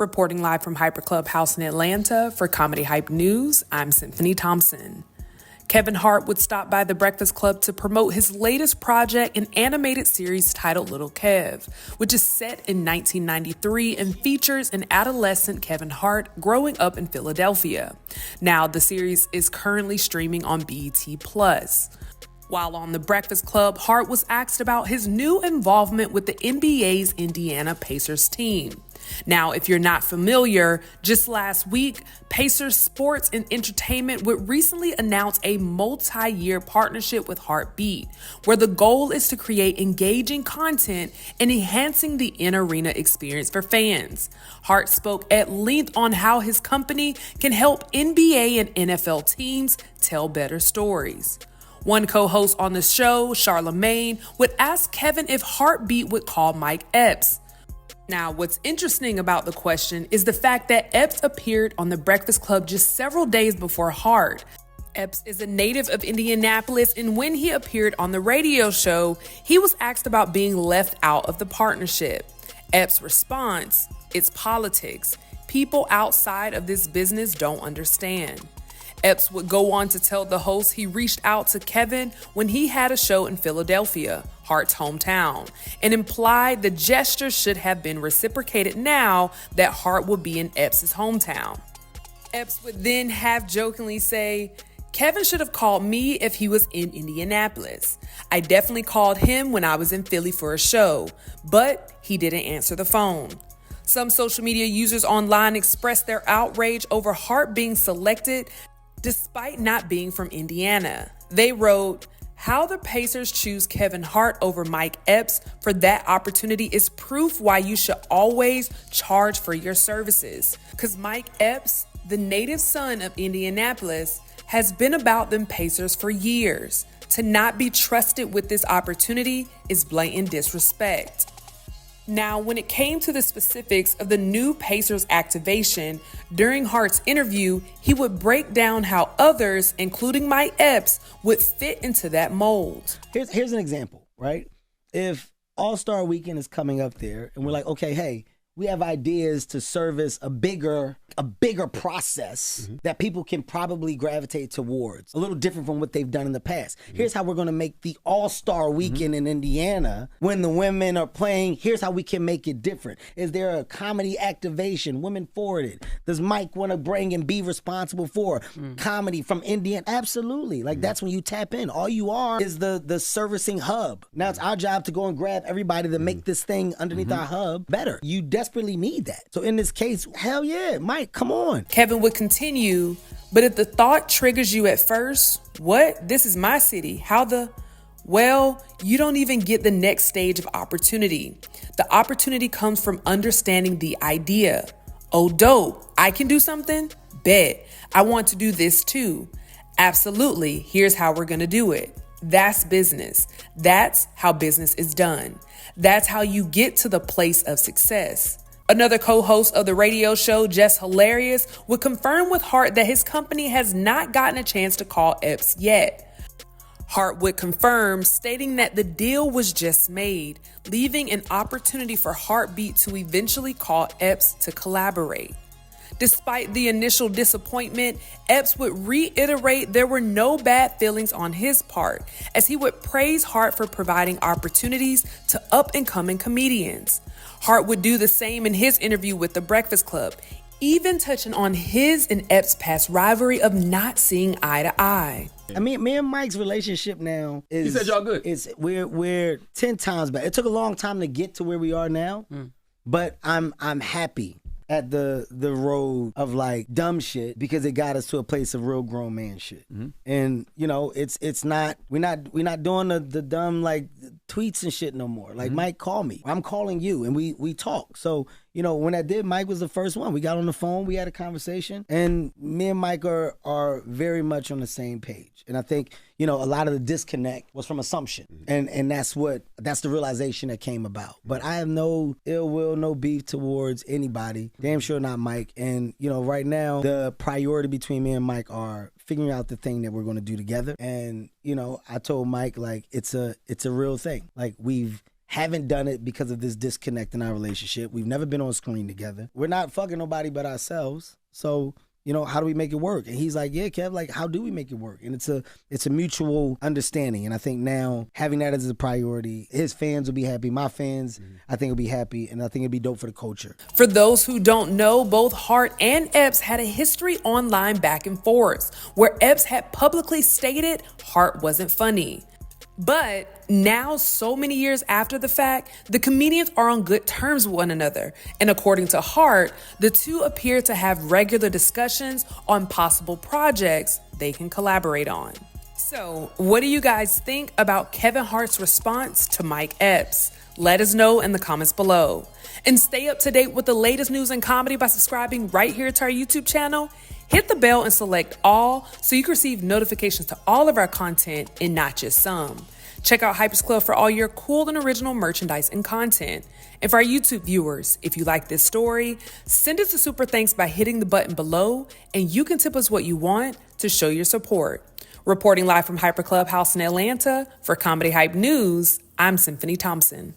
Reporting live from Hyper Clubhouse in Atlanta for Comedy Hype News, I'm Symphony Thompson. Kevin Hart would stop by the Breakfast Club to promote his latest project, an animated series titled Little Kev, which is set in 1993 and features an adolescent Kevin Hart growing up in Philadelphia. Now, the series is currently streaming on BET+. While on the Breakfast Club, Hart was asked about his new involvement with the NBA's Indiana Pacers team. Now, if you're not familiar, just last week, Pacers Sports and Entertainment would recently announce a multi-year partnership with Heartbeat, where the goal is to create engaging content and enhancing the in-arena experience for fans. Hart spoke at length on how his company can help NBA and NFL teams tell better stories. One co-host on the show, Charlemagne, would ask Kevin if Heartbeat would call Mike Epps. Now, what's interesting about the question is the fact that Epps appeared on The Breakfast Club just several days before Hart. Epps is a native of Indianapolis, and when he appeared on the radio show, he was asked about being left out of the partnership. Epps' response, "It's politics. People outside of this business don't understand." Epps would go on to tell the host he reached out to Kevin when he had a show in Philadelphia, Hart's hometown, and implied the gesture should have been reciprocated now that Hart would be in Epps' hometown. Epps would then have jokingly say, "Kevin should have called me if he was in Indianapolis. I definitely called him when I was in Philly for a show, but he didn't answer the phone." Some social media users online expressed their outrage over Hart being selected despite not being from Indiana. They wrote, "How the Pacers choose Kevin Hart over Mike Epps for that opportunity is proof why you should always charge for your services. Because Mike Epps, the native son of Indianapolis, has been about them Pacers for years. To not be trusted with this opportunity is blatant disrespect." Now, when it came to the specifics of the new Pacers activation, during Hart's interview, he would break down how others, including Mike Epps, would fit into that mold. Here's an example, right? If All-Star Weekend is coming up there and we're like, okay, hey, we have ideas to service a bigger process that people can probably gravitate towards, a little different from what they've done in the past. Here's how we're going to make the All-Star Weekend in Indiana when the women are playing. Here's how we can make it different. Is there a comedy activation, women forwarded? Does Mike want to bring and be responsible for comedy from Indiana? Absolutely. Like that's when you tap in. All you are is the servicing hub. Now it's our job to go and grab everybody to make this thing underneath our hub better. You desperately need that. So in this case, hell yeah, Mike, come on. Kevin would continue, "But if the thought triggers you at first, what? This is my city. How the? Well, you don't even get the next stage of opportunity. The opportunity comes from understanding the idea. Oh, dope. I can do something? Bet. I want to do this too. Absolutely. Here's how we're going to do it. That's business. That's how business is done. That's how you get to the place of success." Another co-host of the radio show, Jess Hilarious, would confirm with Hart that his company has not gotten a chance to call Epps yet. Hart would confirm, stating that the deal was just made, leaving an opportunity for Heartbeat to eventually call Epps to collaborate. Despite the initial disappointment, Epps would reiterate there were no bad feelings on his part, as he would praise Hart for providing opportunities to up-and-coming comedians. Hart would do the same in his interview with The Breakfast Club, even touching on his and Epps' past rivalry of not seeing eye to eye. I mean, me and Mike's relationship now is... He said y'all good. We're 10 times better. It took a long time to get to where we are now, but I'm happy at the road of like dumb shit because it got us to a place of real grown man shit. And you know, it's not we're not doing the dumb like tweets and shit no more. Like Mike called me, I'm calling you, and we talk. So you know, when I did, Mike was the first one. We got on the phone, we had a conversation, and me and Mike are very much on the same page. And I think, you know, a lot of the disconnect was from assumption. And that's the realization that came about. But I have no ill will, no beef towards anybody. Damn sure not Mike. And, you know, right now, the priority between me and Mike are figuring out the thing that we're going to do together. And, you know, I told Mike, like, it's a real thing. Like, we've haven't done it because of this disconnect in our relationship. We've never been on screen together. We're not fucking nobody but ourselves. So, you know, how do we make it work? And he's like, yeah, Kev, like, how do we make it work? And it's a mutual understanding. And I think now having that as a priority, his fans will be happy. My fans, I think, will be happy. And I think it'll be dope for the culture. For those who don't know, both Hart and Epps had a history online back and forth, where Epps had publicly stated Hart wasn't funny. But now, so many years after the fact, the comedians are on good terms with one another. And according to Hart, the two appear to have regular discussions on possible projects they can collaborate on. So, what do you guys think about Kevin Hart's response to Mike Epps? Let us know in the comments below. And stay up to date with the latest news and comedy by subscribing right here to our YouTube channel. Hit the bell and select all so you can receive notifications to all of our content and not just some. Check out Hypers Club for all your cool and original merchandise and content. And for our YouTube viewers, if you like this story, send us a super thanks by hitting the button below, and you can tip us what you want to show your support. Reporting live from Hyper Clubhouse in Atlanta for Comedy Hype News, I'm Symphony Thompson.